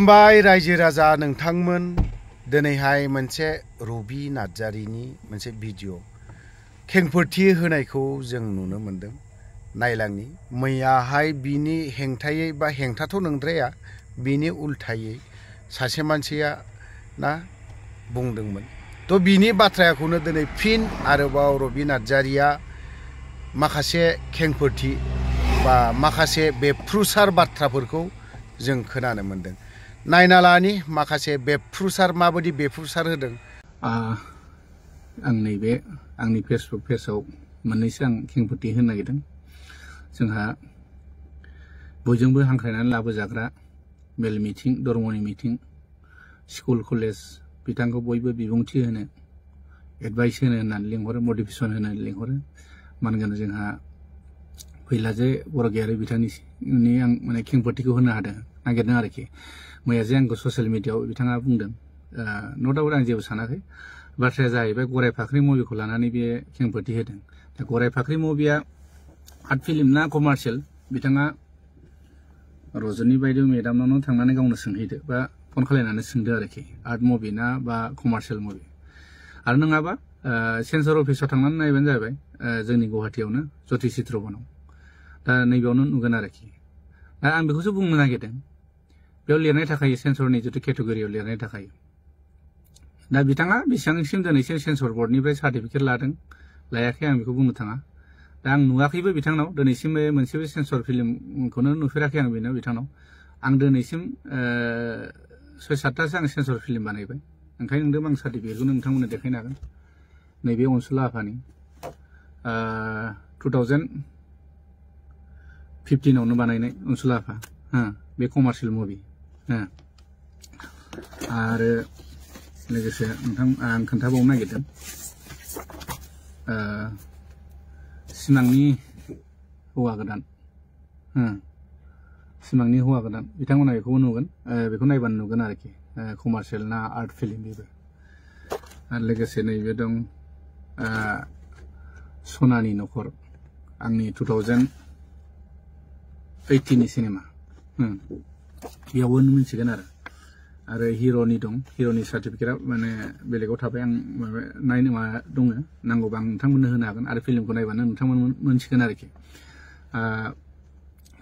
खुलुमबाय रायजो राजा नोंथांमोन दिनैहाय मोनसे रबि नार्जारिनि मोनसे भिडिअ खेंफोरथि होनायखौ जों नुनो मोनदों नायलांनि मैयाहाय बिनि हेंथायै बा हेंथाथ' नंद्राया बिनि उल्थायै सासे मानसिया ना बुंदोंमोन तो बिनि बाथ्राखौनो दिनै फिन आरोबाव रबि नार्जारिया माखासे खेंफोरथि बा माखासे बेफ्रुसार बाथ्राफोरखौ जों खोनानो मोनदों नायना लानि माखासे बेफ्रुसार माबायदि बेफ्रुसार होदों आं नैबे आंनि फेसबुक पेजाव मोननैसो आं खेंफोरथि होनो नागिरदों जोंहा बयजोंबो हांख्रायनानै लाबोजाग्रा मेल मिटिं धर्मनि मिटिं स्कुल कलेज बिथांखौ बयबो बिबुंथि होनो एडभाइस होनो होननानै लिंहरो मटिभेसन होनो लिंहरो मानोना जोंहा फैलाजे बरगयारि बिथांनि आं माने खेंफोरथिखौ होनो हादों नागिरदों आरोखि मैया जे आंखौ ससियेल मिडियायाव बिथाङा बुंदों नो डाउट आं जेबो सानाखै बाथ्राया जाहैबाय गराय फाख्रि मुभिखौ लानानै बे खेंफोरथि होदों दा गराय फाख्रि मुभिया आर्ट फिल्म ना कमार्शियल बिथाङा रजनी बायदि मेडामनाव थांनानै गावनो सोंहैदो बा फन खालायनानै सोंदो आरोखि आर्ट मुभि ना बा कमार्शियल मुभि आरो नङाबा सेन्सर अफिसाव थांनानै नायबानो जाबाय जोंनि गुवाहाटीयावनो ज्योति चित्र बनाव दा नैबेयावनो नुगोन आरोखि दा आं बेखौसो बुंनो नागिरदों बेयाव लिरनाय थाखायो सेन्सरनि जितु केटेगरियाव लिरनाय थाखायो दा बिथाङा बेसेबांसिम दिनैसिम सेन्सर बर्डनिफ्राय सार्टिफिकेट लादों लायाखै आं बेखौ बुंनो थाङा दा आं नुवाखैबो बिथांनाव दिनैसिम मोनसेबो सेन्सर फिल्मखौनो नुफेराखै आं बेनाव बिथांनाव आं दिनैसिम 6-7थासो आं सेन्सर फिल्म बानायबाय ओंखायनो नोंदों आं सार्टिफिकेटखौ नोंथांमोननो देखायनो हागोन नैबे अनसुला आफानि 2015आवनो बानायनाय अनसुला आफा बे कमार्शियल मुभि आरो लोगोसे नोंथां आं खोन्थाबावनो नागिरदों सिमांनि हौवा गोदान सिमांनि हौवा गोदान बिथांमोना बेखौबो नुगोन बेखौ नायबानो नुगोन आरोखि कमार्शियल ना आर्ट फिल्म बेबो आरो लोगोसे नैबे दं सनानि नखर आंनि 2018नि सिनेमा बेयावबो मिथिगोन आरो हिर'नि दं हिर'नि सार्टिफिकेटआ माने बेलेगाव थाबाय आं माबा नायनो मा दङ नांगौबा आं नोंथांमोननो होनो हागोन आरो फिल्मखौ नायबानो नोंथांमोन मोनसिगोन आरोखि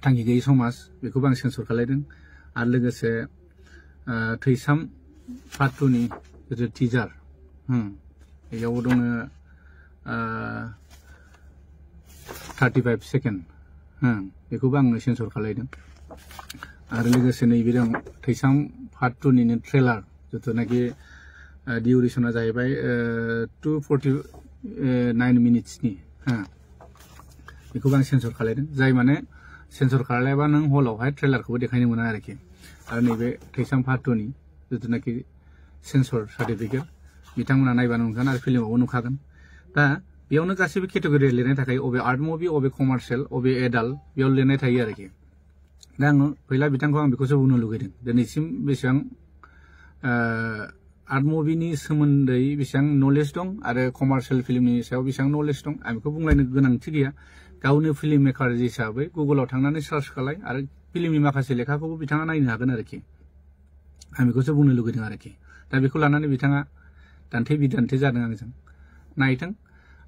थांखि गैयै समाज बेखौबो आं सेन्सर खालायदों आरो लोगोसे थैसाम पार्ट 2नि जितु टिजार बेयाव दङ 35 सेकेन्ड बेखौबो आंनो सेन्सर खालायदों आरो लोगोसे नैबे दं थैसाम पार्ट 2निनो ट्रेलार जितुनाखि डिउरेसना जाहैबाय 249 मिनिट्सनि बेखौबो आं सेन्सर खालायदों जाय माने सेन्सर खालायबा नों हलावहाय ट्रेलारखौबो देखायनो मोना आरोखि आरो नैबे थैसाम पार्ट 2नि जितुनाखि सेन्सर सार्टिफिकेट बिथांमोना नायबानो नुगोन आरो फिल्मावबो नुखागोन दा बेयावनो गासैबो केटेगरि लिरनाय थाखाय अबे आर्ट मुभि अबे कमार्शियल अबे एडाल्ट बेयाव लिरनाय थायो आरोखि दा आङो फैला बिथांखौ आं बेखौसो बुंनो लुगैदों दिनैसिम बेसेबां आर्ट मुभिनि सोमोन्दै बेसेबां नलेज दं आरो कमार्शियल फिल्मनि सायाव बेसेबां नलेज दं आं बेखौ बुंलायनो गोनांथि गैया गावनो फिल्म मेकार हिसाबै गुगोलाव थांनानै सार्च खालाय आरो फिल्मनि माखासे लेखाखौबो बिथाङा नायनो हागोन आरोखि आं बेखौसो बुंनो लुगैदों आरोखि दा बेखौ लानानै बिथाङा दान्थे बिदान्थे जादों आंजों नायथों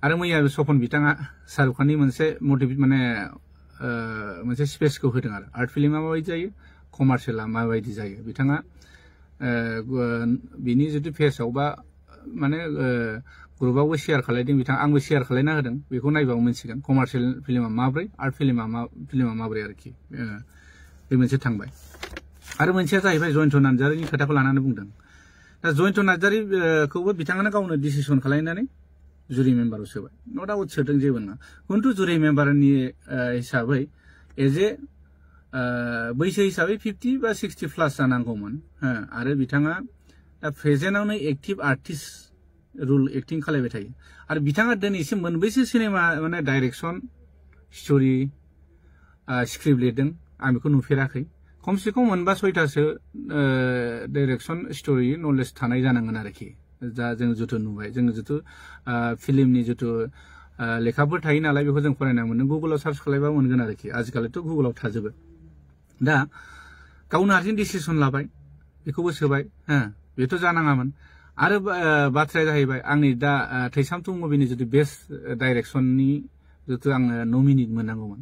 आरो मैया सपन बिथाङा शाहरुख खाननि मोनसे मटिभेट माने मोनसे स्पेसखौ होदों आरो आर्ट फिल्मा माबायदि जायो कमार्शियला माबायदि जायो बिथाङा बिनि जितु पेजाव बा माने ग्रुपआवबो शेयार खालायदों बिथाङा आंबो शेयार खालायना होदों बेखौ नायबाबो मिथिगोन कमार्शियल फिल्मा माब्रै आर्ट फिल्मा माब्रै आरोखि बे मोनसे थांबाय आरो मोनसेया जाहैबाय जयन्त नार्जारिनि खोथाखौ लानानै बुंदों दा जयन्त नार्जारिखौबो बिथाङानो गावनो डिसिसन खालायनानै जुरि मेम्बाराव सोबाय नो डाउट सोदों जेबो नङा खिन्थु जुरि मेम्बारनि हिसाबै एज ए बैसो हिसाबै 50 बा 60 प्लास जानांगौमोन आरो बिथाङा दा प्रेजेन्टआवनो एक्टिभ आर्टिस्ट रुल एक्टिं खालायबाय थायो आरो बिथाङा दिनैसिम मोनबैसो सिनेमा माने डाइरेक्सन स्ट'रि स्क्रिप्ट लिरदों आं बेखौ नुफेराखै खमसे खम 6-7थासो डाइरेक्सन स्ट'रि नलेज थानाय जानांगोन आरोखि दा जों जितु नुबाय जों जितु फिल्मनि जितु लेखाफोर थायो नालाय बेखौ जों फरायना मोनो गुगोलाव सार्च खालायबा मोनगोन आरोखि आजिखालिथ' गुगोलाव थाजोबो दा गावनो हारसिं डिसिसन लाबाय बेखौबो सोबाय हो बेथ' जानाङामोन आरो बाथ्राया जाहैबाय आंनि दा थैसामथु मुभिनि जुदि बेस्ट डाइरेक्सननि जितु आङो नमिनेट मोननांगौमोन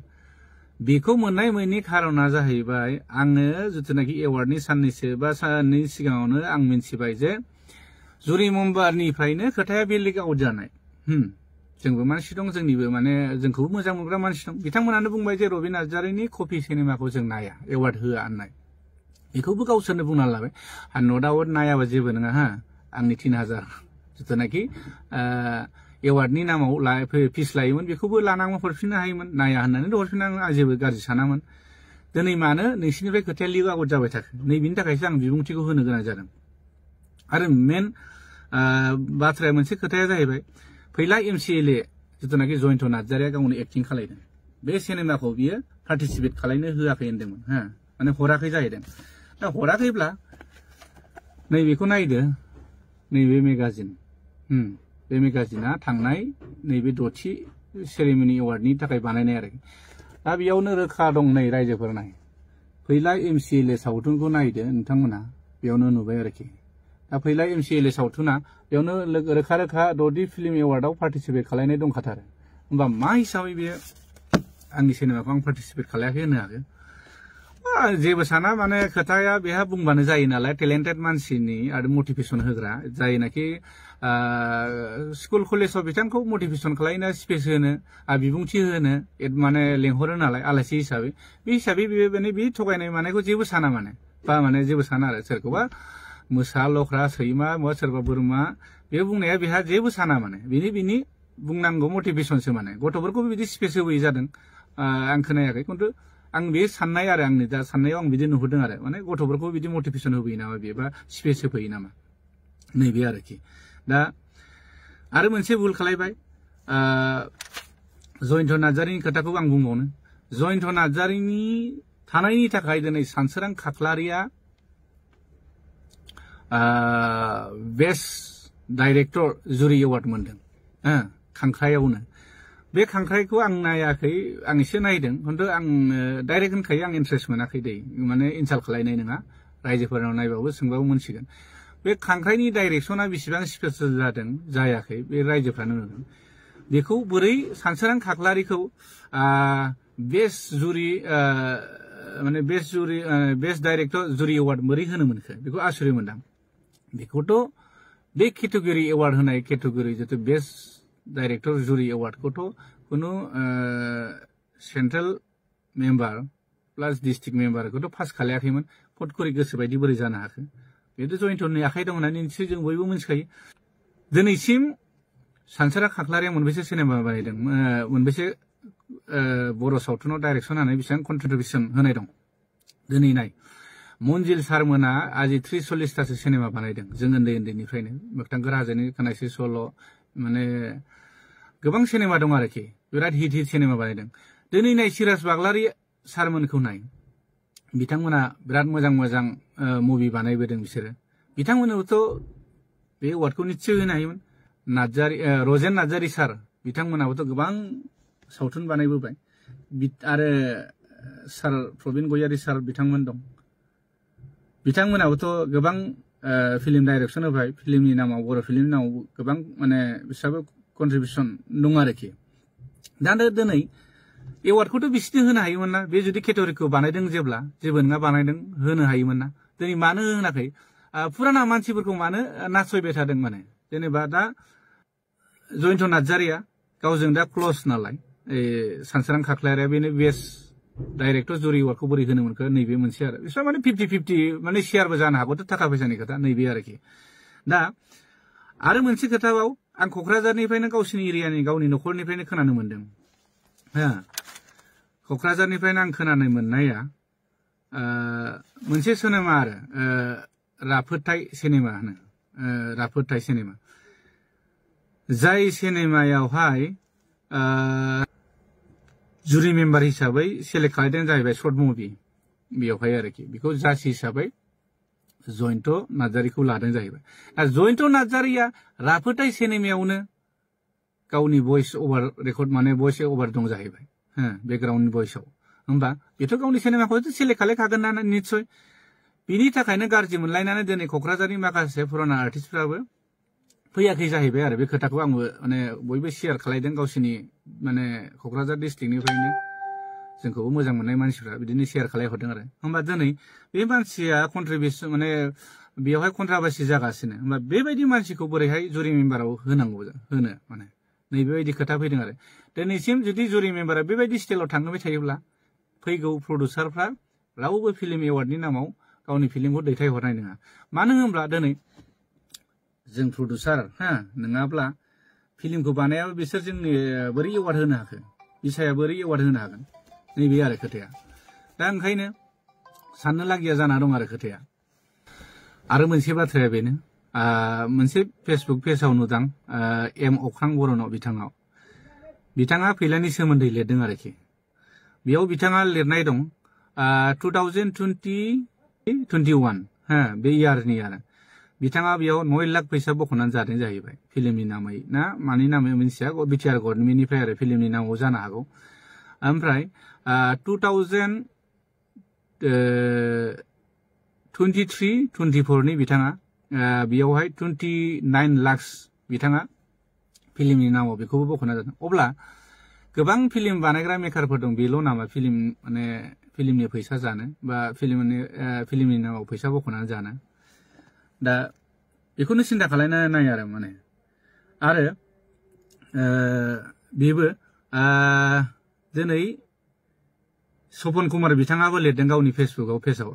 बेखौ मोननाय मोननि खारना जाहैबाय आङो जितुनाखि एवार्डनि साननैसो बा साननै सिगाङावनो आं मिन्थिबाय जे जुरि मेम्बारनिफ्रायनो खोथाया बे लिक आउट जानाय जोंबो मानसि दं जोंनिबो माने जोंखौबो मोजां मोनग्रा मानसि दं बिथांमोनानो बुंबाय जे रबि नार्जारिनि कपि सिनेमाखौ जों नाया एवार्ड होआ होननाय बेखौबो गावसोरनो बुंना लाबाय नो डाउट नायाबा जेबो नङा हा आंनि 3000 जितुनाखि एवार्डनि नामाव फिस लायोमोन बेखौबो लानांगौ हरफिननो हायोमोन नाया होननानै हरफिननो आं जेबो गाज्रि सानामोन दिनै मानो नोंसिनिफ्राय खोथाया लिक आउट जाबाय थाखो नैबेनि थाखायसो आं बिबुंथिखौ होनो गोनां जादों आरो मेन बाथ्राया मोनसे खोथाया जाहैबाय फैला एमसिएलए जितुनाखि जयन्त नार्जारिया गावनो एक्टिं खालायदों बे सिनेमाखौ बियो पार्टिसिपेट खालायनो होआखै होनदोंमोन हा माने हराखै जाहैदों दा हराखैब्ला नैबेखौ नायदो नैबे मेगाजिन बे मेगाजिना थांनाय नैबे 6थि सेरेमनि एवार्डनि थाखाय बानायनाय आरो दा बेयावनो रोखा दं नै रायजोफोर नाय फैला एमसिएलए सावथुनखौ नायदो नोंथांमोना बेयावनो नुबाय आरोखि दा फैला एमसिएलए सावथुना बेयावनो रोखा रोखा 6थि फिल्म एवार्डआव पार्टिसिपेट खालायनाय दंखाथारो होमबा मा हिसाबै बे आंनि सिनेमाखौ आं पार्टिसिपेट खालायाखै होनो हागोन जेबो साना माने खोथाया बेहा बुंबानो जायो नालाय टेलेन्टेड मानसिनि आरो मटिभेसन होग्रा जायनाखि स्कुल कलेजाव बिथांखौ मटिभेसन खालायनो स्पेस होनो बिबुंथि होनो माने लेंहरो नालाय आलासि हिसाबै बे थगायनाय मानायखौ जेबो साना माने बा माने जेबो साना आरो सोरखौबा मोसा लख्रा सैमा बा सोरबा बोरमा बे बुंनाया बेहा जेबो साना माने बिनि बुंनांगौ मटिभेसनसो माने गथ'फोरखौ बिदि स्पेस होयै जादों आं खोनायाखै खिन्थु आं बे साननाय आरो आंनि दा साननायाव आं बिदि नुहुरदों आरो माने गथ'फोरखौ बिदि मटिभेसन होफैयो नामा बेबा स्पेस होफैयो नामा नैबे आरोखि दा आरो मोनसे भुल खालायबाय जयन्त नार्जारिनि खोथाखौ आं बुंबावनो जयन्त नार्जारिनि थानायनि थाखाय दिनै सानसोरां खाख्लारिया बेस्ट डाइरेक्टर जुरि एवार्ड मोनदों खांख्रायावनो बे खांख्राइखौ आं नायाखै आं एसे नायदों खिन्थु आं डाइरेक्ट होनखायो आं इन्ट्रेस्ट मोनाखै दै माने इनसाल्ट खालायनाय नङा रायजोफोरनाव नायबाबो सोंबाबो मोनसिगोन बे खांख्राइनि डाइरेक्सना बेसेबां स्पेसियेल जादों जायाखै बे रायजोफ्रानो नुदों बेखौ बोरै सानसोरां खाख्लारिखौ बेस्ट जुरि माने बेस्ट डाइरेक्टर जुरि एवार्ड बोरै होनो मोनखो बेखौ आसुरित मोनदां बेखौथ' बे केटेगरि एवार्ड होनाय केटेगरि जितु बेस्ट डाइरेक्टर जुरि एवार्डखौथ' कुनु सेन्ट्रेल मेम्बार प्लास डिस्ट्रिक्ट मेम्बारखौथ' पास खालायाखैमोन फट करि गोसो बायदि बोरै जानो हाखो बेथ' जयन्तनि आखाइ दं होननानै निश्चय जों बयबो मिथिखायो दिनैसिम सानसोरां खाख्लारिया मोनबेसे सिनेमा बानायदों मोनबेसे बर' सावथुनाव डाइरेक्सन होनानै बेसेबां कन्ट्रिबिउसन होनाय दं दिनै नाय मन्जिल सारमोना आजि 30-40थासो सिनेमा बानायदों जों उन्दैनिफ्रायनो मोगथां गोराहाजोनि खोनायसे सल' माने गोबां सिनेमा दं आरोखि बिराद हिट सिनेमा बानायदों दिनै नाय सिराज बाग्लारि सारमोनखौ नाय बिथांमोना बिराद मोजां मुभि बानायबोदों बिसोरो बिथांमोननोथ' बे एवार्डखौ निश्चय होनो हायोमोन रजेन नार्जारि सार बिथांमोनाबोथ' गोबां सावथुन बानायबोबाय आरो सार प्रबिन गयारि सार बिथांमोन दं बिथांमोनाबोथ' गोबां फिल्म डाइरेक्सन होबाय फिल्मनि नामाव बर' फिल्मनि नामाव गोबां माने बिसोरबो कन्ट्रिबिउसन दं आरोखि दा दिनै एवार्डखौथ' बिसोरनो होनो हायोमोन ना बे जुदि केटेगरिखौ बानायदों जेब्ला जेबो नङा बानायदों होनो हायोमोन ना दिनै मानो होनाखै फुराना मानसिफोरखौ मानो नासयबाय थादों माने जेनेबा दा जयन्त नार्जारिया गावजों दा क्लस नालाय सानसोरां खाख्लारिया बेनो बेस्ट डाइरेक्टर जुरि एवार्डखौ बोरै होनो मोनखो नैबे मोनसे आरो बिसोर माने 50-50 माने शेयारबो जानो हागौथ' थाखा फैसानि खोथा नैबे आरोखि दा आरो मोनसे खोथाबाव आं क'क्राझारनिफ्रायनो गावसिनि एरियानि गावनि न'खरनिफ्रायनो खोनानो मोनदों क'क्राझारनिफ्रायनो आं खोनानो मोननाया मोनसे सिनेमा आरो राफोदथाय सिनेमा होनो राफोदथाय सिनेमा जाय सिनेमायावहाय जुरि मेम्बार हिसाबै सेलेक्ट खालामदों जाहैबाय सर्ट मुभि बेयावहाय आरोखि बेखौ जाज हिसाबै जयन्त नार्जारिखौ लादों जाहैबाय जयन्त नार्जारिया राफोदथाय सिनेमायावनो गावनि भइस ओभार रेकर्ड माने भइस ओभार दं जाहैबाय बेकग्राउन्डनि भइसआव होमबा बेथ' गावनि सिनेमाखौ सेलेक्ट खालायखागोन ना निस्सय बिनि थाखायनो गाज्रि मोनलायनानै दिनै क'क्राझारनि माखासे पुराना आर्टिस्टफ्राबो फैयाखै जाहैबाय आरो बे खोथाखौ आंबो माने बयबो शेयार खालायदों गावसिनि माने क'क्राझार डिस्ट्रिक्टनिफ्रायनो जोंखौबो मोजां मोननाय मानसिफ्रा बिदिनो शेयार खालायहरदों आरो होमबा दिनै बे मानसिया कन्ट्रिबिउसन माने बेवहाय कन्ट्राभार्सि जागासिनो होमबा बेबायदि मानसिखौ बोरैहाय जुरि मेम्बाराव होनांगौ होनो माने नैबेबायदि खोथा फैदों आरो दिनैसिम जुदि जुरि मेम्बारा बेबायदि स्टाइलाव थांबाय थायोब्ला फैगौ प्रडिउसारफ्रा रावबो फिल्म एवार्डनि नामाव गावनि फिल्मखौ दैथायहरनाय नङा मानो होनब्ला दिनै जों प्रडिउसार नङाब्ला फिल्मखौ बानायाबा बिसोर जोंनि बोरै एवार्ड होनो हाखो बिसाया बोरै एवार्ड होनो हागोन नैबे आरो खोथाया दा ओंखायनो साननो लागिया जाना दं आरो खोथाया आरो मोनसे बाथ्राया बेनो मोनसे फेसबुक पेजाव नुदां एम अख्रां बर'नाव बिथाङा फैलानि सोमोन्दै लिरदों आरोखि बेयाव बिथाङा लिरनाय दं 2021 बे इयारनि आरो बिथाङा बेयाव 9 लाख फैसा बख'नानै जादों जाहैबाय फिल्मनि नामै ना मानि नामै मिन्थिया बिटिआर गभर्नमेन्टनिफ्राय आरो फिल्मनि नामाव जानो हागौ ओमफ्राय 2023-24 नि बिथाङा बेयावहाय 29 लाख बिथाङा फिल्मनि नामाव बेखौबो बख'ना जादों अब्ला गोबां फिल्म बानायग्रा मेकारफोर दं बेल' नामा फिल्म माने फिल्मनि फैसा जानो बा फिल्मनि नामाव फैसा बख'नानै जानो दा बेखौनो सिन्था खालायनानै नाय आरो माने आरो बेबो दिनै सपन कुमार बिथाङाबो लिरदों गावनि फेसबुकाव पेजाव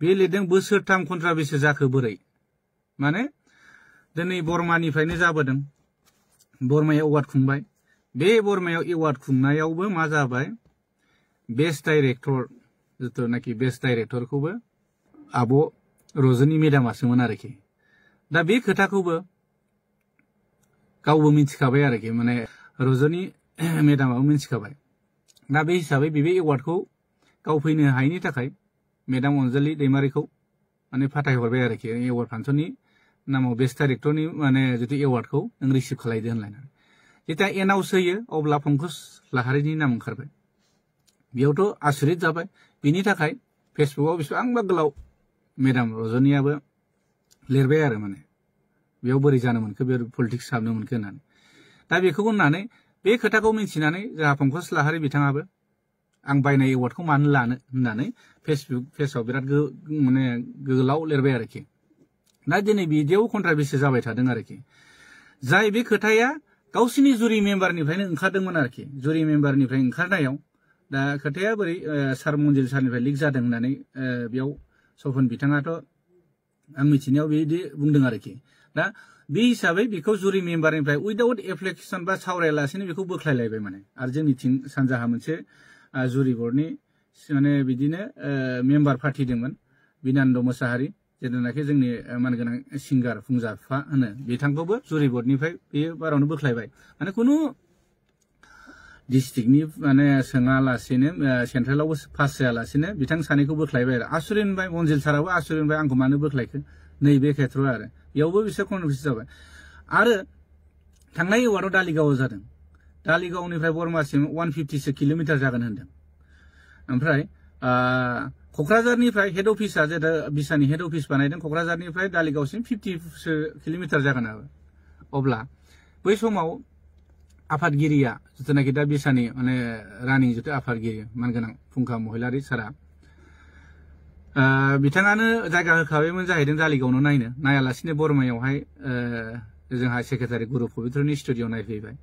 बे लिरदों बोसोरथाम कन्ट्राभार्सि जाखो बोरै माने दिनै बर्मानिफ्रायनो जाबोदों बर्मायाव एवार्ड खुंबाय बे बर्मायाव एवार्ड खुंनायावबो मा जाबाय बेस्ट डाइरेक्टर जिथुनाखि बेस्ट डाइरेक्टरखौबो आब' रजनी मेदामासोमोन आरोखि दा बे खोथाखौबो गावबो मिथिखाबाय आरोखि माने रजनी मेदामाबो मिथिखाबाय दा बे हिसाबै बे एवार्डखौ गाव फैनो हायैनि थाखाय मेदाम अनजालि दैमारिखौ माने फाथायहरबाय आरोखि एवार्ड फांसननि नामाव बेस्ट डाइरेक्टरनि माने जितु एवार्डखौ नों रिसिभ खालायदो होनलायनानै जेथिया एनाउन्स होयो अब्ला पंकज लाहारिनि नाम ओंखारबाय बेयावथ' आसुरित जाबाय बिनि थाखाय फेसबुकाव बेसेबांबा गोलाव मेदाम रजनीयाबो लिरबाय आरो माने बेयाव बोरै जानो मोनखो बे पलिटिक्स हाबनो मोनखो होननानै दा बेखौ होननानै बे खोथाखौ मिथिनानै जोंहा पंकज लाहारि बिथाङाबो आं बायनाय एवार्डखौ मानो लानो होननानै फेसबुक पेजाव बिराद माने गोलाव लिरबाय आरोखि दा दिनै बिदियाव कन्ट्राभार्सि जाबाय थादों आरोखि जाय बे खोथाया गावसिनि जुरि मेम्बारनिफ्रायनो ओंखारदोंमोन आरोखि जुरि मेम्बारनिफ्राय ओंखारनायाव दा खोथाया बोरै सार मन्जिल सारनिफ्राय लिक जादों होननानै बेयाव सपन बिथाङाथ' आं मिथिनायाव बिदि बुंदों आरोखि दा बे हिसाबै बेखौ जुरि मेम्बारनिफ्राय उइदाउट एप्लिकेसन बा सावरायालासेनो बेखौ बोख्लायलायबाय माने आरो जोंनिथिं सानजाहा मोनसे जुरि बर्डनि माने बिदिनो मेम्बार फाथिदोंमोन बिनान्द मोसाहारि जेनाखि जोंनि मानगोनां सिंगार फुंजाफा होनो बिथांखौबो जुरि बर्डनिफ्राय बेयो बारावनो बोख्लायबाय माने खुनु डिस्ट्रिक्टनि माने सोङालासेनो सेन्ट्रेलावबो पास जायालासेनो बिथां सानैखौ बोख्लायबाय आरो आसुरित मोनबाय मन्जिल साराबो आसुरित मोनबाय आंखौ मानो बोख्लायखो नैबे खेथ्रआव आरो बेयावबो बिसोर कन्ट्राभार्सि जाबाय आरो थांनाय एवार्डआव दालिगावआव जादों दालिगावनिफ्राय बर्मासिम 150 किल'मिटार जागोन होनदों ओमफ्राय क'क्राझारनिफ्राय हेड अफिसा जेदा बिसानि हेड अफिस बानायदों क'क्राझारनिफ्राय दालिगावसिम 50 किल'मिटार जागोन आरो अब्ला बै समाव आफादगिरिया जिथुनाखि दा बिसानि माने रानिं जिथु आफादगिरि मानगोनां फुंखा महिलारि सारा बिथाङानो जायगा होखाबायमोन जाहैदों दालिगावनो नायनो नायालासिनो बर्मायावहाय जोंहा सेक्रेटारि गुरु पबित्रनि स्टुडिअ नायफैबाय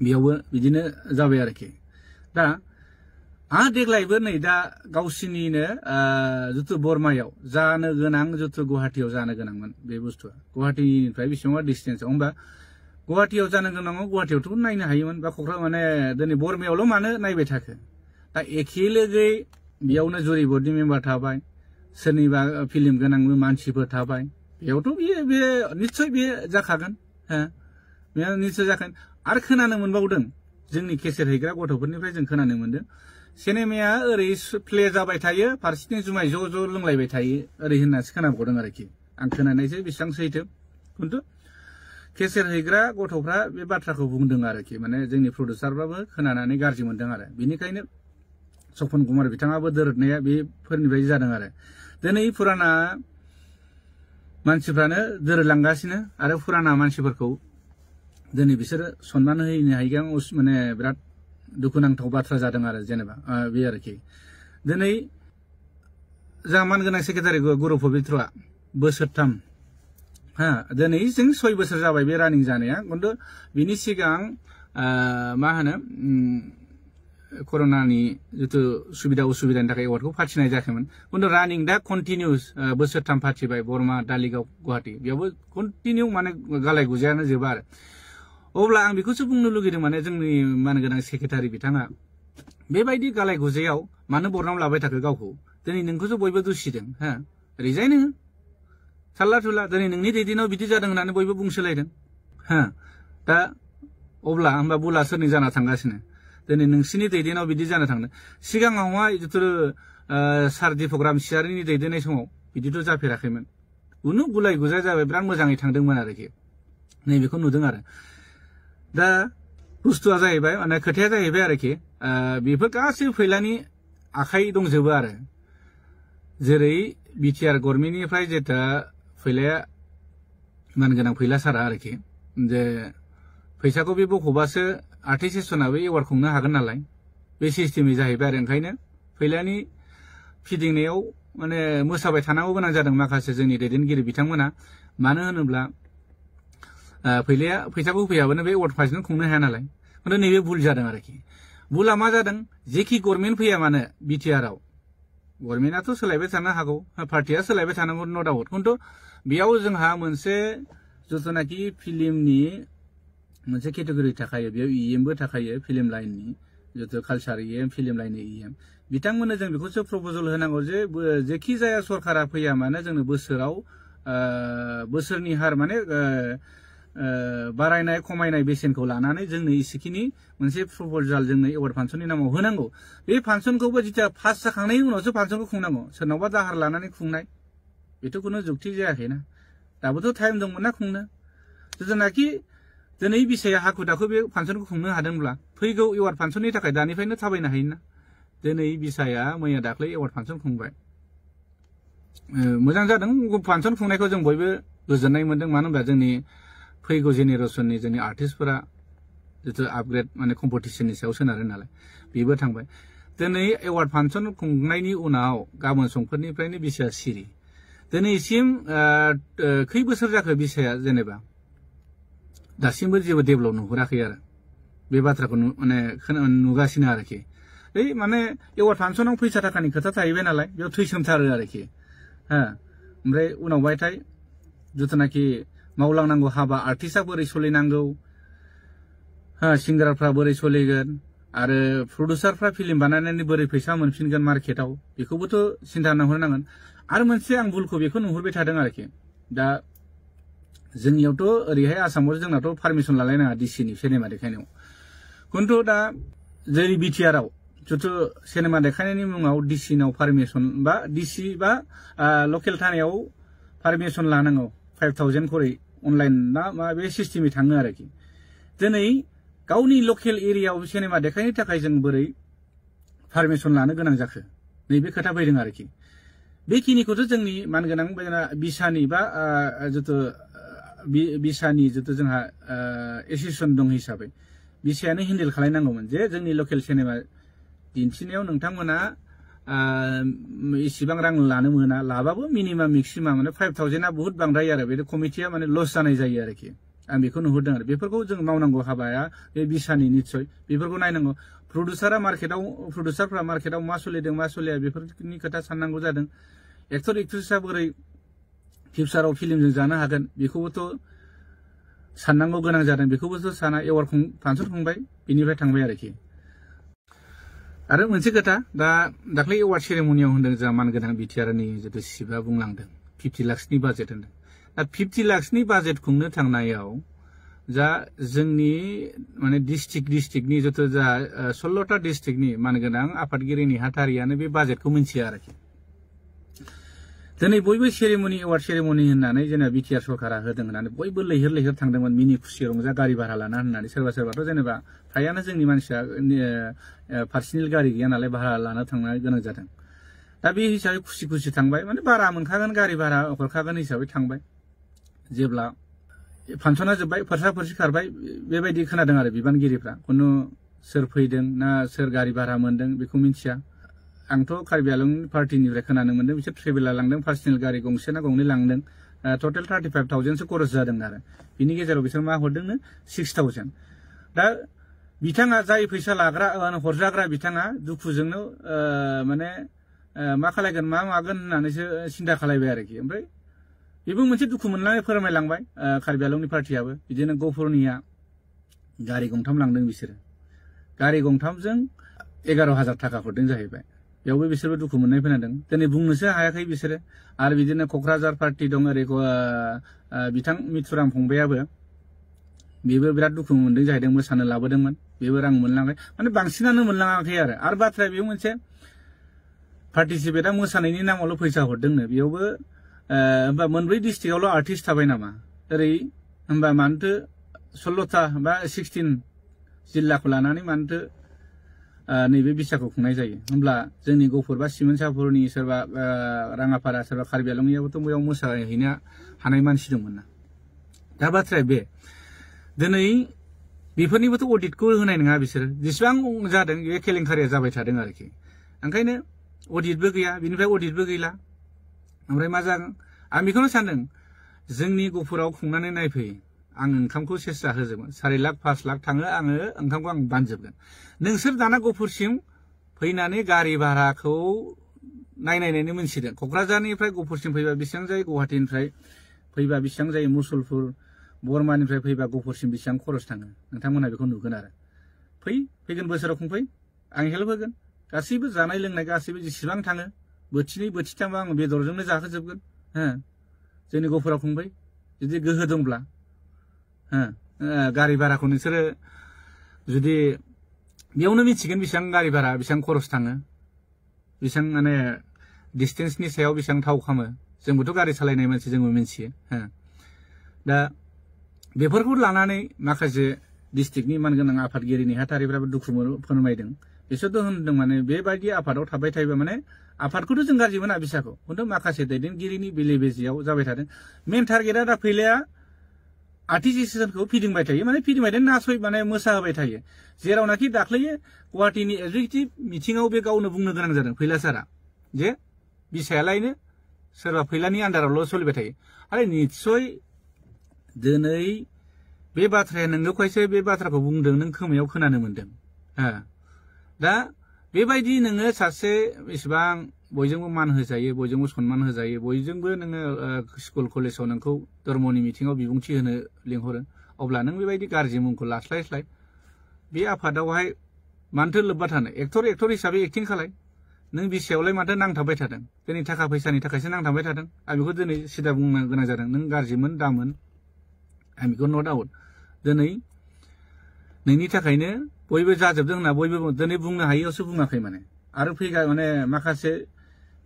बेयावबो बिदिनो जाबाय आरोखि दा देग्लायबो नै दा गावसिनिनो जिथु बर्मायाव जानो गोनां जिथु गुवाहाटियाव जानो गोनांमोन बे बुस्थुआ गुवाहाटिनिफ्राय बेसेबांबा डिस्टेन्सआव होमबा गुवाहाटियाव जानो गोनाङाव गुवाहाटियावथ' नायनो हायोमोन बा क'क्राझार माने दिनै बर्मायावल' मानो नायबाय थाखो दा एखे लोगोयै बेयावनो जुरि बर्डनि मेम्बार थाबाय सोरनिबा फिल्म गोनां मानसिफोर थाबाय बेयावथ' बे निस्सय बे जाखागोन बे निस्सय जागोन आरो खोनानो मोनबावदों जोंनि केसेट हैग्रा गथ'फोरनिफ्राय जों खोनानो मोनदों सिनेमाया ओरै प्ले जाबाय थायो फारसेथिं जुमाय ज' ज' लोंलायबाय थायो ओरै होननासो खोनाबावदों आरोखि आं खोनानायसो बेसेबां सैथो खिन्थु केसेट हैग्रा गथ'फ्रा बे बाथ्राखौ बुंदों आरोखि माने जोंनि प्रडिउसारफ्राबो खोनानानै गाज्रि मोनदों आरो बेनिखायनो सपन कुमार बिथाङाबो दोरदनाया बेफोरनिफ्राय जादों आरो दिनै फुराना मानसिफ्रानो दोरोदलांगासिनो आरो फुराना मानसिफोरखौ दिनै बिसोरो सनमान होनो हायैया माने बिराद दुखुनांथाव बाथ्रा जादों आरो जेनेबा बे आरोखि दिनै जोंहा मानगोनां सेक्रेटारि गुरु पबित्रआ बोसोरथाम दिनै जों 6 बोसोर जाबाय बे रानिं जानाया खिन्थु बिनि सिगां मा होनो कर'नानि जितु सुबिदा उसुबिदानि थाखाय एवार्डखौ फाथिनाय जायाखैमोन खिन्थु रानिं दा कन्टिनिउस बोसोरथाम फाथिबाय बरमा दालिगाव गुवाहाटी बेयावबो कन्टिनिउ माने गालाय गुजायानो जोबा आरो अब्ला आं बेखौसो बुंनो लुगैदों माने जोंनि मानगोनां सेक्रेटारि बिथाङा बेबायदि गालाय गुजायाव मानो बरनाम लाबाय थाखो गावखौ दिनै नोंखौसो बयबो दुसिदों रिजाइन हो साल्ला थुला दिनै नोंनि दैदेनाव बिदि जादों होननानै बयबो बुंसोलायदों दा अब्ला होमबा बुला सोरनि जाना थांगासिनो दिनै नोंसिनि दैदेनाव बिदि जाना थांदों सिगाङावहाय जिथु सार दीपक रामसियारिनि दैदेननाय समाव बिदिथ' जाफेराखैमोन उनु गुलाय गुजाय जाबाय बिराद मोजाङै थांदोंमोन आरोखि नैबेखौ नुदों आरो दा बुस्थुआ जाहैबाय माने खोथाया जाहैबाय आरोखि बेफोर गासैबो फैलानि आखाइ दंजोबो आरो जेरै बिटिआर गभर्नमेन्टनिफ्राय जेथा फैलाया मानगोनां फैला सारा आरोखि जे फैसाखौ बे बख'बासो आर्टिस्ट सेसनाबो एवार्ड खुंनो हागोन नालाय बे सिस्टेमै जाहैबाय आरो ओंखायनो फैलानि फिदिंनायाव माने मोसाबाय थानांगौ गोनां जादों माखासे जोंनि दैदेनगिरि बिथांमोना मानो होनोब्ला फैलाया फैसाखौ होफैयाबानो बे एवार्ड फांसन खुंनो हाया नालाय खिन्थु नैबे भुल जादों आरोखि भुला मा जादों जेखि गभर्नमेन्ट फैया मानो बिटिआरआव गभर्नमेन्टआथ' सोलायबाय थानो हागौ पार्टिया सोलायबाय थानांगौ न' डाउट खिन्थु बेयाव जोंहा मोनसे जिथुनाखि फिल्मनि मोनसे केटेगरि थाखायो बेयाव इएमबो थाखायो फिल्म लाइननि जितु कालचार इएम फिल्म लाइननि इएम बिथांमोननो जों बेखौसो प्रप'जल होनांगौ जे जेखि जाया सरकारा फैया मानो जोंनो बोसोराव बोसोरनि हार माने बारायनाय खमायनाय बेसेनखौ लानानै जोंनो इसेखिनि मोनसे प्रप'जाल जोंनो एवार्ड फांसननि नामाव होनांगौ बे फांसनखौबो जिथिया पास जाखांनायनि उनावसो फांसनखौ खुंनांगौ सोरनावबा दाहार लानानै खुंनाय बेथ' खुनु जुक्ति जायाखैना दाबोथ' टाइम दंमोन ना खुंनो जेनाखि दिनै बिसाया हाखु दाखु बे फांसनखौ खुंनो हादोंब्ला फैगौ एवार्ड फांसननि थाखाय दानिफ्रायनो थाबायनो हायोना दिनै बिसाया मैया दाख्लै एवार्ड फांसन खुंबाय मोजां जादों फांसन खुंनायखौ जों बयबो गोजोननाय मोनदों मानो होनबा जोंनि फैगौ जेनेरेसननि जोंनि आर्टिस्टफोरा जितु आपग्रेड माने कम्पिटिशननि सायाव सोनारो नालाय बेबो थांबाय दिनै एवार्ड फांसन खुंनायनि उनाव गाबोन समफोरनिफ्रायनो बिसाया सिरि दिनैसिम खै बोसोर जाखो बिसाया जेनेबा दासिमबो जेबो डेभेलप नुहुराखै आरो बे बाथ्राखौ माने नुगासिनो आरोखि माने एवार्ड फांसनाव फैसा थाखानि खोथा थाहैबाय नालाय बेयाव थैसोमथारो आरोखि ओमफ्राय उनावहायथाय जिथुनाखि मावलांनांगौ हाबा आर्टिस्टआ बोरै सोलिनांगौ सिंगारफ्रा बोरै सोलिगोन आरो प्रडिउसारफ्रा फिल्म बानायनानै बोरै फैसा मोनफिनगोन मार्केटाव बेखौबोथ' सिन्था नुहुरनांगोन आरो मोनसे आं भुलखौ बेखौ नुहुरबाय थादों आरोखि दा जोंनियावथ' ओरैहाय आसामाव जोंनाथ' पारमिसन लालायनाङा डिसिनि सिनेमा देखायनायाव खिन्थु दा जेरै बिटिआरआव जितु सिनेमा देखायनायनि मुङाव डिसिनाव पारमिसन बा डिसि बा लकेल थानायाव पारमिसन लानांगौ 5,000 खरै अनलाइन ना मा बे सिस्टेमै थाङो आरोखि दिनै गावनि लकेल एरियायाव सिनेमा देखायनो थाखाय जों बोरै पारमिसन लानो गोनां जाखो नैबे खोथा फैदों आरोखि बेखिनिखौथ' जोंनि मानगोनां बिसानि बा जितु बिसानि जितु जोंहा एसोसिएसन दं हिसाबै बिसायानो हेन्डेल खालायनांगौमोन जे जोंनि लकेल सिनेमा दिन्थिनायाव नोंथांमोना इसिबां रां लानो मोना लाबाबो मिनिमाम मेक्सिमाम माने 5,000 बहुत बांद्राय आरो बे कमिटिया माने लस जानाय जायो आरोखि आं बेखौ नुहुरदों आरो बेफोरखौ जों मावनांगौ हाबाया बे बिसानि निस्सय बेफोरखौ नायनांगौ प्रडिउसारफ्रा मार्केटाव मा सोलिदों मा सोलिया बेफोरनि खोथा साननांगौ जादों एक्टर एक्ट्रेसआ बोरै फिउचाराव फिल्मजों जानो हागोन बेखौबोथ' साननांगौ गोनां जादों बेखौबोथ' साना एवार्ड फांसन खुंबाय बेनिफ्राय थांबाय आरोखि आरो मोनसे खोथा दाख्लै एवार्ड सेरेमनियाव होनदों जोंहा मानगोनां बिटिआरनि जितु सिबा बुंलांदों 50 लाखसनि बाजेट होनदों दा 50 लाखसनि बाजेट खुंनो थांनायाव जा जोंनि माने डिस्ट्रिक्टनि जितु जा 16टा डिस्ट्रिक्टनि मानगोनां आफादगिरि नेहाथारियानो बे बाजेटखौ मिन्थिया आरोखि दिनै बयबो सेरेमनि एवार्ड सेरेमनि होननानै जेनेबा बिटिआर सरकारा होदों होननानै बयबो लैहोर लैहोर थांदोंमोन मिनि खुसि रंजा गारि भारा लाना होननानै सोरबाथ' जेनेबा फ्रायानो जोंनि मानसिया पार्सनेल गारि गैया नालाय भारा लाना थांनो गोनां जादों दा बे हिसाबै खुसि खुसि थांबाय माने भारा मोनखागोन गारि भारा हरखागोन हिसाबै थांबाय जेब्ला फांसना जोब्बाय फोरसा फोरसि खारबाय बेबायदि खोनादों आरो बिबानगिरिफ्रा खुनु सोर फैदों ना सोर गारि भारा मोनदों बेखौ मिथिया आंथ' कार्बि आंलं पार्टिनिफ्राय खोनानो मोनदों बिसोर ट्रेभेलार लांदों पार्सनेल गारि गंसे ना गंनै लांदों टटेल 35,000सो खरस जादों आरो बिनि गेजेराव बिसोर मा हरदोंनो 6,000 दा बिथाङा जाय फैसा लाग्रा हरजाग्रा बिथाङा दुखुजोंनो माने मा खालायगोन मा मागोन होननानैसो सिन्था खालायबाय आरोखि ओमफ्राय बेबो मोनसे दुखु मोननानै फोरमायलांबाय कार्बि आंलंनि पार्टियाबो बिदिनो गफुरनिया गारि गंथाम लांदों बिसोरो गारि गंथामजों 11,000 थाखा हरदों जाहैबाय बेयावबो बिसोरबो दुखु मोननाय खोनादों दिनै बुंनोसो हायाखै बिसोरो आरो बिदिनो क'क्राझार पार्टि दं ओरै बिथां मिथुराम फंबायाबो बेबो बिराद दुखु मोनदों जाहैदों मोसानो लाबोदोंमोन बेबो रां मोनलाङाखै माने बांसिनानो मोनलाङाखै आरो बाथ्राया बेयाव मोनसे पार्टिसिपेटआ मोसानायनि नामावल' फैसा हरदोंनो बेयावबो होमबा मोनब्रै डिस्ट्रिक्टआवल' आर्टिस्ट थाबाय नामा ओरै होमबा मानोथो 16ता बा 16 जिल्लाखौ लानानै मानोथो नैबे बिसाखौ खुंनाय जायो होमब्ला जोंनि गफुर बा सिमोनसापुरनि सोरबा राङापारा सोरबा कार्बि आंलंनियाबोथ' बेयाव मोसाहैनो हानाय मानसि दंमोन ना दा बाथ्राया बे दिनै बेफोरनिबोथ' अडिटखौ होनाय नङा बिसोरो जेसेबां जादों बे केलेंकारिया जाबाय थादों आरोखि ओंखायनो अडिटबो गैया बिनिफ्राय अडिटबो गैला ओमफ्राय मा जागोन आं बेखौनो सानदों जोंनि गफुराव खुंनानै नायफै आं ओंखामखौ सेस्रा होजोबगोन 4 लाख 5 लाख थाङो आङो ओंखामखौ आं बानजोबगोन नोंसोर दाना गफुरसिम फैनानै गारि भाराखौ नायनायनायनो मोनसिगोन क'क्राझारनिफ्राय गफुरसिम फैबा बेसेबां जायो गुवाहाटीनिफ्राय फैबा बेसेबां जायो मुसलपुर बर्मानिफ्राय फैबा गफुरसिम बेसेबां खरस थाङो नोंथांमोनहा बेखौ नुगोन आरो फैगोन बोसोराव खुंफै आं हेल्प होगोन गासैबो जानाय लोंनाय गासैबो जेसेबां थाङो बोथिनै बोथिथामबा आं बेदरजोंनो जाहोजोबगोन जोंनि गफुराव खुंफै जुदि गोहो दंब्ला गारि भाराखौ नोंसोरो जुदि बेयावनो मिथिगोन बेसेबां गारि भारा बेसेबां खरस थाङो बेसेबां माने डिस्टेन्सनि सायाव बेसेबां थाव खामो जोंबोथ' गारि सालायनाय मानसि जोंबो मिथियो दा बेफोरखौ लानानै माखासे डिस्ट्रिक्टनि मानगोनां आफादगिरि नेहाथारिफ्राबो दुखु फोरमायदों बिसोरथ' होनदों माने बेबायदि आफादाव थाबाय थायोबा माने आफादखौथ' जों गाज्रि मोना बिसाखौ खिन्थु माखासे दैदेनगिरिनि बेले बेजेयाव जाबाय थादों मेन टारगेटआ दा फैलाया आर्टिस्टखौ फिदिंबाय थायो माने फिदिंबाय नासय माने मोसाहोबाय थायो जेरावनाखि दाख्लै गुवाहाटीनि एगजिकिउटिभ मिटिंआव बे गावनो बुंनो गोनां जादों फैला सारा जे बिसायालायनो सोरबा फैलानि आन्दारावल' सोलिबाय थायो आरो निस्सय दिनै बे बाथ्राया नोंगौखायसो बे बाथ्राखौ बुंदों नों खोमायाव खोनानो मोनदों दा बेबायदि नोङो सासे बेसेबां बयजोंबो मान होजायो बयजोंबो सन्मान होजायो बयजोंबो नोङो स्कुल कलेजाव नोंखौ धर्मनि मिटिंआव बिबुंथि होनो लिंहरो अब्ला नों बेबायदि गाज्रि मुंखौ लास्लायस्लाय बे आफादावहाय मानोथो लोब्बा थानो एक्टर हिसाबै एक्टिं खालाय नों बिसायावलाय माथो नांथाबबाय थादों दिनै थाखा फैसानि थाखायसो नांथाबबाय थादों आं बेखौ दिनै सिदा बुंनो गोनां जादों नों गाज्रिमोन दामोन आं बेखौ नट आउट दिनै नोंनि थाखायनो बयबो जाजोबदों होनना बयबो दिनै बुंनो हायैयावसो बुङाखै माने आरो फैगा माने माखासे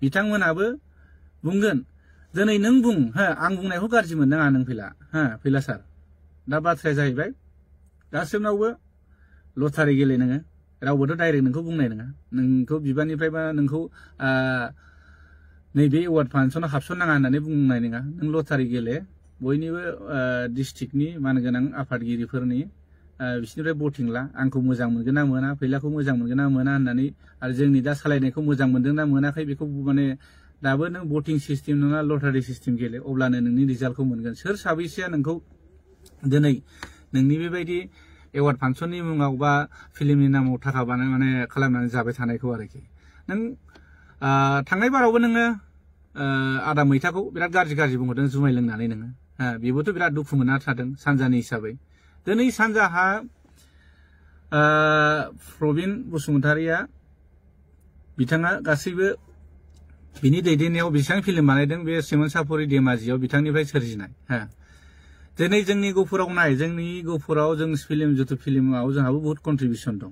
बिथांमोनाबो बुंगोन दिनै नों बुं आं बुंनायखौ गाज्रि मोननाङा नों फैला सार दा बाथ्राया जाहैबाय गासिबनावबो लटारि गेले नोङो रावबोथ' डाइरेक्ट नोंखौ बुंनाय नङा नोंखौ बिबाननिफ्रायबा नोंखौ नैबे एवार्ड फांसनाव हाबसननाङा होननानै बुंनाय नङा नों लटारि गेले बयनिबो डिस्ट्रिक्टनि मानगोनां आफादगिरिफोरनि बिसोरनिफ्राय भटिं ला आंखौ मोजां मोनगोन ना मोना फैलाखौ मोजां मोनगोन ना मोना होननानै आरो जोंनि दा सालायनायखौ मोजां मोनदों ना मोनाखै बेखौ माने दाबो नों भटिं सिस्टेम नङा लटारि सिस्टेम गेले अब्लानो नोंनि रिजाल्टखौ मोनगोन सोर साबैसेया नोंखौ दिनै नोंनि बेबायदि एवार्ड फांसननि मुङाव बा फिल्मनि नामाव थाखा माने खालामनानै जाबाय थानायखौ आरोखि नों थांनाय बारावबो नोङो आदा मैथाखौ बिराद गाज्रि बुंहरदों जुमाय लोंनानै नोङो बेबोथ' बिराद दुखु मोनना थादों सानजानि हिसाबै दिनै सानजाहा प्रबिन बसुमतारिया बिथाङा गासैबो बिनि दैदेननायाव बेसेबां फिल्म बानायदों बे सिमोनसापुरि धेमाजियाव बिथांनिफ्राय सोरजिनाय दिनै जोंनि गफुराव नाय जोंनि गफुराव जों फिल्म जिथु फिल्माव जोंहाबो बहुत कन्ट्रिबिउसन दं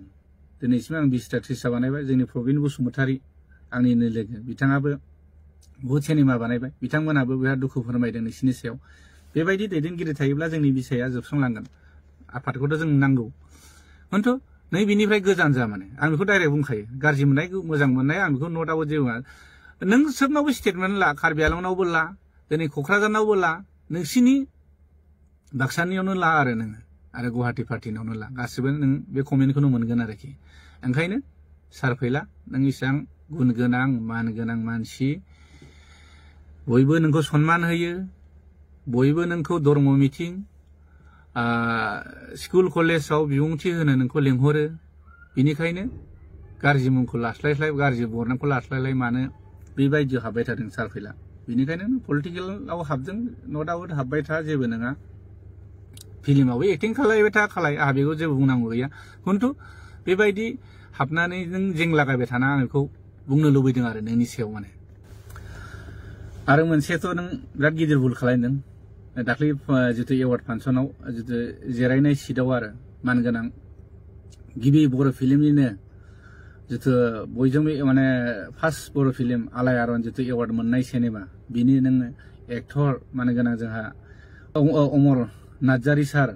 दिनैसिम आं 20टा 30टा बानायबाय जोंनि प्रबिन बसुमतारि आंनिनो लोगो बिथाङाबो बहुत सिनेमा बानायबाय बिथांमोनाबो बिराद दुखु फोरमायदों नोंसिनि सायाव बेबायदि दैदेनगिरि थायोब्ला जोंनि बिसाया जोबस्रांलांगोन आफादखौथ' जों नांगौ खिन्थु नै बिनिफ्राय गोजान जा माने आं बेखौ डाइरेक्ट बुंखायो गाज्रि मोननाय मोजां मोननाय आं बेखौ नट आउट जेबो नों सोरनावबो स्टेटमेन्ट ला कार्बि आंलंनावबो ला दिनै क'क्राझारनावबो ला नोंसिनि बाक्सानियावनो ला आरो नोङो आरो गुवाहाटी पार्टिनावनो ला गासिबो नों बे कमेन्टखौनो मोनगोन आरोखि ओंखायनो सार फैला नों इसां गुन गोनां मान गोनां मानसि बयबो नोंखौ सन्मान होयो बयबो नोंखौ धर्म मिटिं स्कुल कलेजाव बिबुंथि होनो नोंखौ लेंहरो बिनिखायनो गाज्रि मुंखौ लास्लायस्लाय गाज्रि बरनामखौ लास्लायलाय मानो बेबायदियाव हाबबाय थादों सार फैला बिनिखायनो पलिटिकेलाव हाबदों न' डाउट हाबबाय था जेबो नङा फिल्मावबो एक्टिं खालायबाय था आंहा बेखौ जेबो बुंनांगौ गैया खिन्थु बेबायदि हाबनानै नों जेंलागायबाय थाना आं बेखौ बुंनो लुबैदों आरो नोंनि सायाव माने आरो मोनसेथ' नों बिराद गिदिर भुल खालामदों दाख्लै जितु एवार्ड फांसनाव जितु जिरायनाय सिटआव आरो मानगोनां गिबि बर' फिल्मनिनो जितु बयजोंबो माने फार्स्ट बर' फिल्म आलायारन जितु एवार्ड मोननाय सिनेमा बिनि नों एक्टर मानगोनां जोंहा अमर नार्जारी सार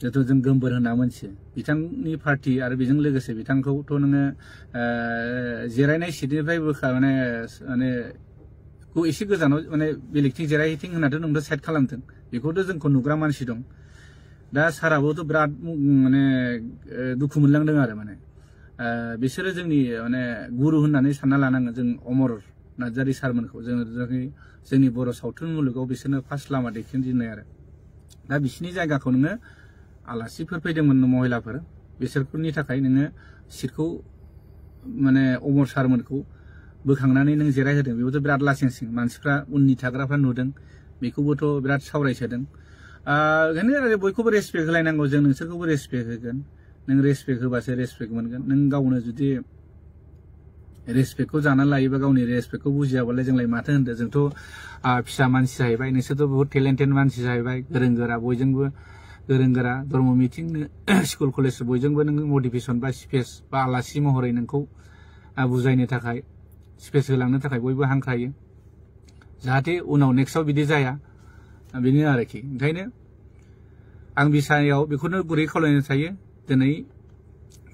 जितु जों गोमबोर होनना मोनथियो बिथांनि पार्टी आरो बेजों लोगोसे बिथांखौथ' नोङो जिरायनाय सिटनिफ्राय माने एसे गोजानाव माने बेलेगथिं जिरायहैथिं होननाथ' नोंथ' साइड खालामदों बेखौथ' जोंखौ नुग्रा मानसि दं दा साराबोथ' बिराद माने दुखु मोनलांदों आरो माने बिसोरो जोंनि माने गुरु होननानै सानना लानांगोन जों अमर नार्जारी सारमोनखौ जोंनि बर' सावथुन मुलुगाव बिसोरनो फार्स्ट लामा दिन्थिजेननाय आरो दा बिसिनि जायगाखौ नोङो आलासिफोर फैदोंमोन महिलाफोर बिसोरनि थाखाय नोङो सिटखौ माने अमर सारमोनखौ बोखांनानै नों जिरायहोदों बेबोथ' बिराद लासिंसिं मानसिफ्रा उननि थाग्राफ्रा नुदों बेखौबोथ' बिराद सावरायसोदों ओंखायनो बयखौबो रेसपेक्ट होलायनांगौ जों नोंसोरखौबो रेसपेक्ट होगोन नों रेसपेक्ट होबासो रेसपेक्ट मोनगोन नों गावनो जुदि रेसपेक्टखौ जानानै लायोबा गावनि रेसपेक्टखौ बुजियाबालाय जोंलाय माथो होनदों जोंथ' फिसा मानसि जाहैबाय नोंसोरथ' बहुत टेलेन्टेड मानसि जाहैबाय गोरों गोरा बयजोंबो गोरों गोरा धर्म मिटिं स्कुल कलेज बयजोंबो नों मटिभेसन बा स्पेस बा आलासि महरै नोंखौ बुजायनो थाखाय स्पेस होलांनो थाखाय बयबो हांख्रायो जाहाथे उनाव नेक्स्टआव बिदि जाया बेनो आरोखि ओंखायनो आं बिसायाव बेखौनो गुरै खावलायनो थायो दिनै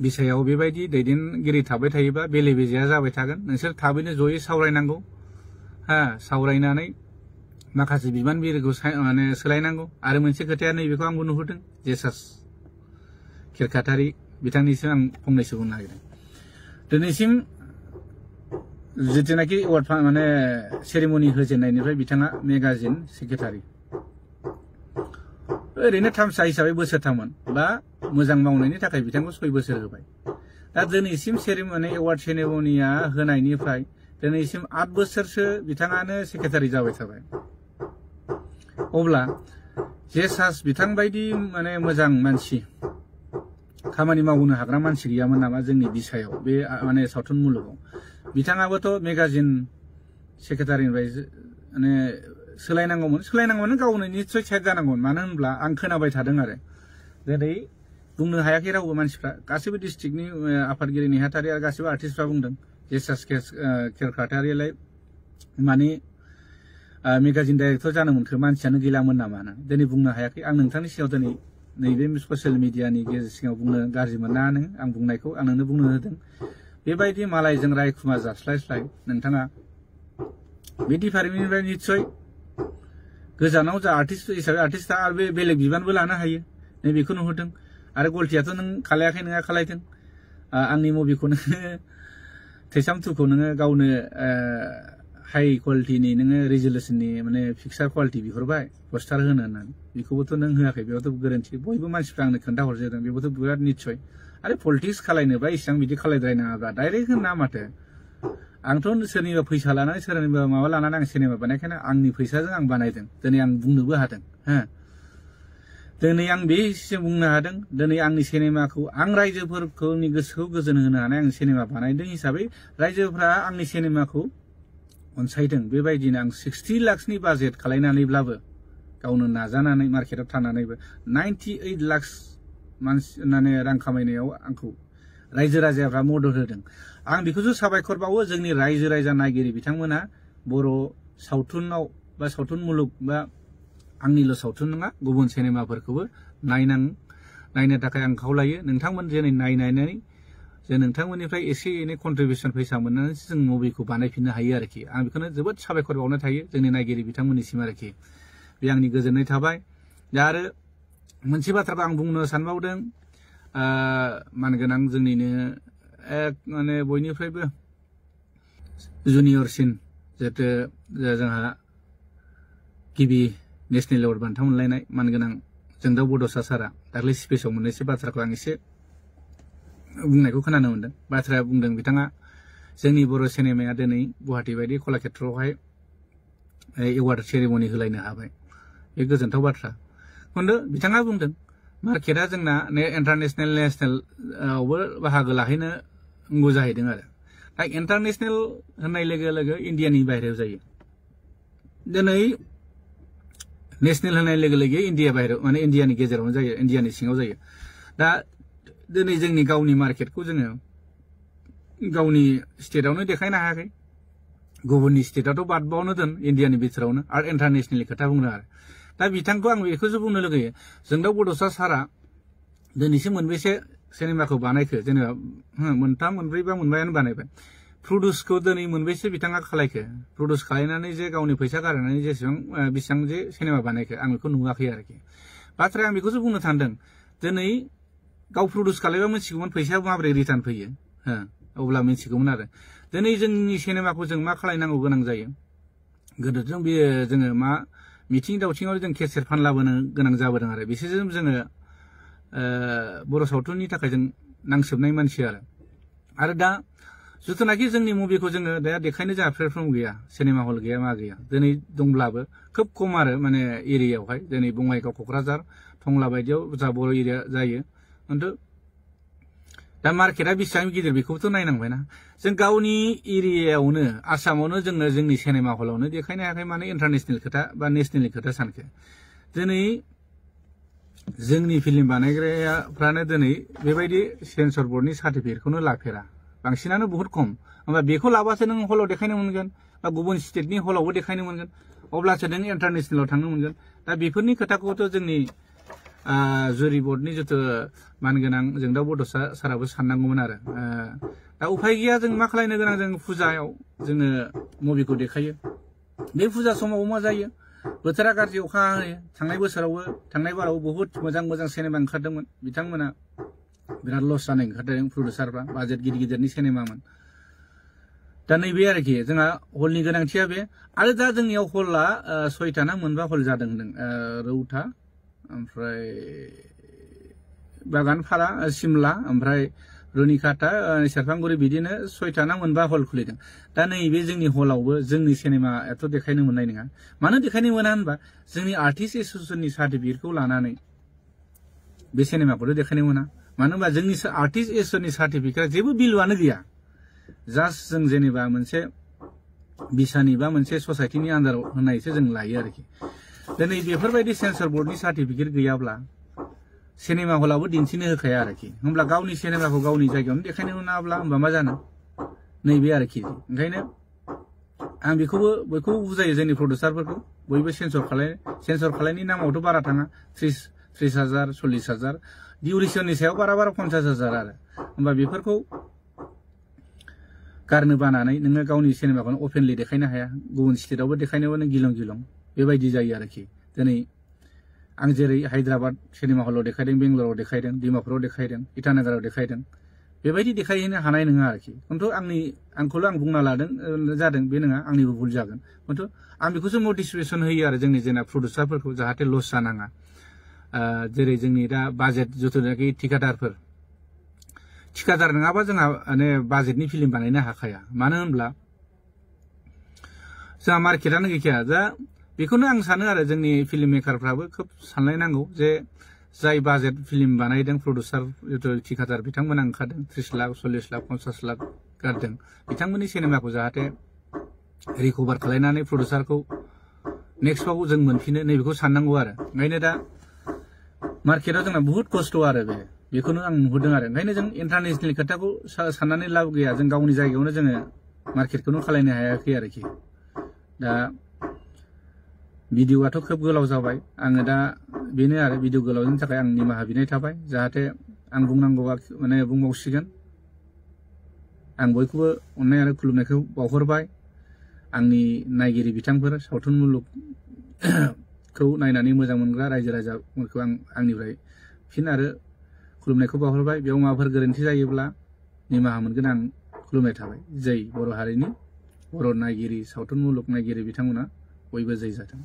बिसायाव बेबायदि दैदेनगिरि थाबाय थायोबा बेले बेजेया जाबाय थागोन नोंसोर थाबैनो जयै सावरायनांगौ सावरायनानै माखासे बिबानगिरिखौ माने सोलायनांगौ आरो मोनसे खोथाया नैबेखौ आंबो नुहुरदों जेसास खेरखातारि बिथांनिसिम आं फंनैसो बुंनो नागिरदों दिनैसिम जितुनाखि एवार्ड माने सेरेमनि होजेननायनिफ्राय बिथाङा मेगाजिन सेक्रेटारि ओरैनो थामसा हिसाबै बोसोरथाममोन बा मोजां मावनायनि थाखाय बिथांखौ 6 बोसोर होबाय दा दिनैसिम सेरेमनि एवार्ड सेरेमनिया होनायनिफ्राय दिनैसिम 8 बोसोरसो बिथाङानो सेक्रेटारि जाबाय थाबाय अब्ला जेसास बिथां बायदि माने मोजां मानसि खामानि मावनो हाग्रा मानसि गैयामोन नामा जोंनि बिसायाव बे माने सावथुन मुलुगाव बिथाङाबोथ' मेगाजिन सेक्रेटारिनिफ्राय माने सोलायनांगौमोन गावनो निस्सय साइड जानांगौमोन मानो होनब्ला आं खोनाबाय थादों आरो दिनै बुंनो हायाखै रावबो मानसिफ्रा गासैबो डिस्ट्रिक्टनि आफादगिरि नेहाथारि आरो गासैबो आर्टिस्टफ्रा बुंदों जेसास खेरखातारियालाय माने मेगाजिन डाइरेक्टर जानो मोनखो मानसियानो गैलामोन नामा दिनै बुंनो हायाखै आं नोंथांनि सिगाङाव दिनै नैबे ससियेल मिडियानि गेजेर सिगाङाव बुंनो गाज्रि मोना नों आं बुंनायखौ आं नोंनो बुंनो होदों बेबायदि मालायजों रायखुमा जास्लायस्लाय नोंथाङा बे डिपार्टमेन्टनिफ्राय निस्सय गोजानाव जा आर्टिस्ट हिसाबै आर्टिस्टआ आरो बे बेलेग बिबानबो लानो हायो नै बेखौ नुहुरदों आरो गलटियाथ' नों खालायाखै नङा खालायदों आंनि मुभिखौ नोङो थैसाम 2खौ नोङो गावनो हाई क्वालिटिनि नोङो रिजोलुसननि माने पिक्सार क्वालिटि बिहरबाय पस्टार होनो होननानै बेखौबोथ' नों होआखै बेयावथ' गोरोन्थि बयबो मानसिफ्रा आंनो खोन्थाहरजोबदों बेबोथ' बिराद निस्सय आरो पलिटिक्स खालायनोबा इसिबां बिदि खालायद्रायनाङाब्ला डाइरेक्ट होना माथो आंथ' सोरनिबा फैसा लानानै सोरनिबा माबा लानानै आं सिनेमा बानायखायनो आंनि फैसाजों आं बानायदों दिनै आं बुंनोबो हादों दिनै आं बे बुंनो हादों दिनै आंनि सिनेमाखौ आं रायजोफोरनि गोसोखौ गोजोन होनो हानाय आं सिनेमा बानायदों हिसाबै रायजोफ्रा आंनि सिनेमाखौ अनसायदों बेबायदिनो आं 60 लाखनि बाजेट खालायनानैब्लाबो गावनो नाजानानै मार्केटाव थानानैबो 98 लाख मानसि माने रां खामायनायाव आंखौ रायजो राजाफ्रा मदद होदों आं बेखौसो साबायखर बावो जोंनि रायजो राजा नायगिरि बिथांमोना बर' सावथुनाव बा सावथुन मुलुग बा आंनिल' सावथुन नङा गुबुन सिनेमाफोरखौबो नायनो थाखाय आं खावलायो नोंथांमोन दिनै नायनानै जे नोंथांमोननिफ्राय एसे एनै कन्ट्रिबिउसन फैसा मोननानैसो जों मुभिखौ बानायफिननो हायो आरोखि आं बेखौनो जोबोद साबायखर बावनाय थायो जोंनि नायगिरि बिथांमोननिसिम आरोखि बे आंनि गोजोननाय थाबाय दा आरो मोनसे बाथ्राखौ आं बुंनो सानबावदों मानगोनां जोंनिनो एक माने बयनिफ्रायबो जुनियरसिन जिहेतु जोंहा गिबि नेशनेल एवार्ड बान्था मोनलायनाय मानगोनां जोंदाव बड'सा सारा दाख्लै स्पेसाव मोननैसो बाथ्राखौ आं एसे बुंनायखौ खोनानो मोनदों बाथ्राया बुंदों बिथाङा जोंनि बर' सिनेमाया दिनै गुवाहाटी बायदि कलाक्षेत्रआवहाय एवार्ड सेरेमनि होलायनो हाबाय बे गोजोनथाव बाथ्रा खिन्थु बिथाङा बुंदों मार्केटआ जोंना इन्टारनेशनेल नेशनेलआवबो बाहागो लाहैनो नांगौ जाहैदों आरो दा इन्टारनेशनेल होननाय लोगो लोगो इन्डियानि बाहेरायाव जायो दिनै नेशनेल होननाय लोगो लोगो इन्डिया बाहेरायाव माने इन्डियानि गेजेरावनो जायो इन्डियानि सिङाव जायो दा दिनै जोंनि गावनि मार्केटखौ जोङो गावनि स्टेटआवनो देखायनो हायाखै गुबुननि स्टेटआथ' बादबावनो दोन इन्डियानि बिथोरावनो आरो इन्टारनेशनेलनि खोथा बुंनो आरो दा बिथांखौ आं बेखौसो बुंनो लुगैयो जोंदाव बड'सा सारा दिनैसिम मोनबेसे सिनेमाखौ बानायखो जेनेबा मोनथाम मोनब्रै बा मोनबायानो बानायबाय प्रडिउसखौ दिनै मोनबेसे बिथाङा खालायखो प्रडिउस खालायनानै जे गावनि फैसा गारनानै बेसेबां जे सिनेमा बानायखो आं बेखौ नुवाखै आरोखि बाथ्राया आं बेखौसो बुंनो सानदों दिनै गाव प्रडिउस खालायबा मिथिगौमोन फैसाया माबोरै रिटार्न फैयो अब्ला मिथिगौमोन आरो दिनै जोंनि सिनेमाखौ जों मा खालायनांगौ गोनां जायो गोदोजों बेयो जोङो मा मिथिं दावथिङाव जों केसेट फानलाबोनो गोनां जाबोदों आरो बिसोरजों जोङो बर' सावथुननि थाखाय जों नांसोबनाय मानसि आरो दा जिथुनाखि जोंनि मुभिखौ जोङो दा देखायनो जोंहा प्लेटफर्म गैया सिनेमा हल गैया मा गैया दिनै दंब्लाबो खोब खम आरो माने एरियायावहाय दिनै बङाइगाव क'क्राझार टंला बायदियाव जा बर' एरिया जायो खिन्थु दा मार्केटआ बेसेबां गिदिर बेखौबोथ' नायनांबायना जों गावनि एरियायावनो आसामावनो जोङो जोंनि सिनेमा हलावनो देखायनो हायाखै माने इन्टारनेशनेल खोथा बा नेशनेलनि खोथा सानखो दिनै जोंनि फिल्म बानायग्राफ्रानो दिनै बेबायदि सेन्सर बर्डनि सार्टिफिकेटखौनो लाफेरा बांसिनानो बहुत खम होमबा बेखौ लाबासो नों हलाव देखायनो मोनगोन बा गुबुन स्टेटनि हलावबो देखायनो मोनगोन अब्लासो नों इन्टारनेशनेलाव थांनो मोनगोन दा बेफोरनि खोथाखौथ' जोंनि जुरि बर्डनि जिथु मानगोनां जोंदाव बड'सा साराबो साननांगौमोन आरो दा उफाय गैया जों मा खालायनो गोनां जों फुजायाव जोङो मुभिखौ देखायो बे फुजा समाव मा जायो बोथोरा गाज्रि अखा हायो थांनाय बोसोरावबो थांनाय बाराव बहुत मोजां मोजां सिनेमा ओंखारदोंमोन बिथांमोना बिराद लस जानाय ओंखारदों प्रडिउसारफ्रा बाजेट गिदिर गिदिरनि सिनेमामोन दा नैबे आरोखि जोंहा हलनि गोनांथिया बे आरो दा जोंनियाव हला 6टा ना मोनबा हल जादों होनदों रौता ओमफ्राय बागानपारा सिमला ओमफ्राय रुनिकाटा सेरफांगुरि बिदिनो 6टा ना मोनबा हल खुलिदों दा नैबे जोंनि हलावबो जोंनि सिनेमायाथ' देखायनो मोननाय नङा मानो देखायनो मोना होनबा जोंनि आर्टिस्ट एस'सियेसननि सार्टिफिकेटखौ लानानै बे सिनेमाखौथ' देखायनो मोना मानो होनबा जोंनि आर्टिस्ट एस'सियेसननि सार्टिफिकेटआ जेबो भेलुआनो गैया जास्ट जों जेनेबा मोनसे बिसानि बा मोनसे ससाइटिनि आन्दाराव होनायसो जों लायो आरोखि दिनै बेफोरबायदि सेन्सर बर्डनि सार्टिफिकेट गैयाब्ला सिनेमा हलावबो दिन्थिनो होखाया आरोखि होमब्ला गावनि सिनेमाखौ गावनि जायगायावनो देखायनो मोनाब्ला होमबा मा जानो नैबे आरोखि ओंखायनो आं बेखौबो बयखौबो बुजायो जोंनि प्रडिउसारफोरखौ बयबो सेन्सर खालायनायनि नामावथ' बारा थाङा 30,000 40,000 डिउरेसननि सायाव बारा 50,000 आरो होमबा बेफोरखौ गारनो बानानै नोङो गावनि सिनेमाखौनो अपेनलि देखायनो हाया गुबुन स्टेटआवबो देखायनोबो नों गिलं बेबायदि जायो आरोखि दिनै आं जेरै हायद्राबाद सिनेमा हलाव देखायदों बेंगलराव देखायदों डिमापुराव देखायदों इटानगराव देखायदों बेबायदि देखायहैनो हानाय नङा आरोखि खिन्थु आंखौल' आं बुंना लादों जादों बे नङा आंनिबो भुल जागोन खिन्थु आं बेखौसो मटिभेसन होयो आरो जोंनि जेना प्रडिउसारफोरखौ जाहाथे लस जानाङा जेरै जोंनि दा बाजेट जिथुनाखि थिकादार नङाबा जोंहा माने बाजेटनि फिल्म बानायनो हाखाया मानो होनब्ला जोंहा मार्केटआनो गैखाया दा बेखौनो आं सानो आरो जोंनि फिल्म मेकारफ्राबो खोब सानलायनांगौ जे जाय बाजेट फिल्म बानायदों प्रडिउसार जिथु थिकादार बिथांमोना ओंखारदों 30 लाख 40 लाख 50 लाख गारदों बिथांमोननि सिनेमाखौ जाहाथे रिकभार खालायनानै प्रडिउसारखौ नेक्स्टआव जों मोनफिनो नैबेखौ साननांगौ आरो ओंखायनो दा मार्केटआव जोंना बुहुत खस्थ' आरो बेखौनो आं नुहुरदों आरो ओंखायनो जों इन्टारनेशनेल खोथाखौ साननानै लाब गैया जों गावनि जायगायावनो जोङो मार्केटखौनो खालायनो हायाखै आरोखि दा भिडिअ'आथ' खोब गोलाव जाबाय आङो दा बेनो आरो भिडिअ गोलावनि थाखाय आं निमाहा बिनाय थाबाय जाहाथे आं बुंनांगौबा माने बुंबावसिगोन आं बयखौबो अननाय आरो खुलुमनायखौ बावहरबाय आंनि नायगिरि बिथांफोर सावथुन मुलुगखौ नायनानै मोजां मोनग्रा रायजो राजाफोरखौ आं आंनिफ्राय फिन आरो खुलुमनायखौ बावहरबाय बेयाव माबाफोर गोरोन्थि जायोब्ला निमाहा मोनगोन आं खुलुमनाय थाबाय जै बर' हारिनि बर' नायगिरि सावथुन मुलुग नायगिरि बिथांमोना बयबो जै जाथों।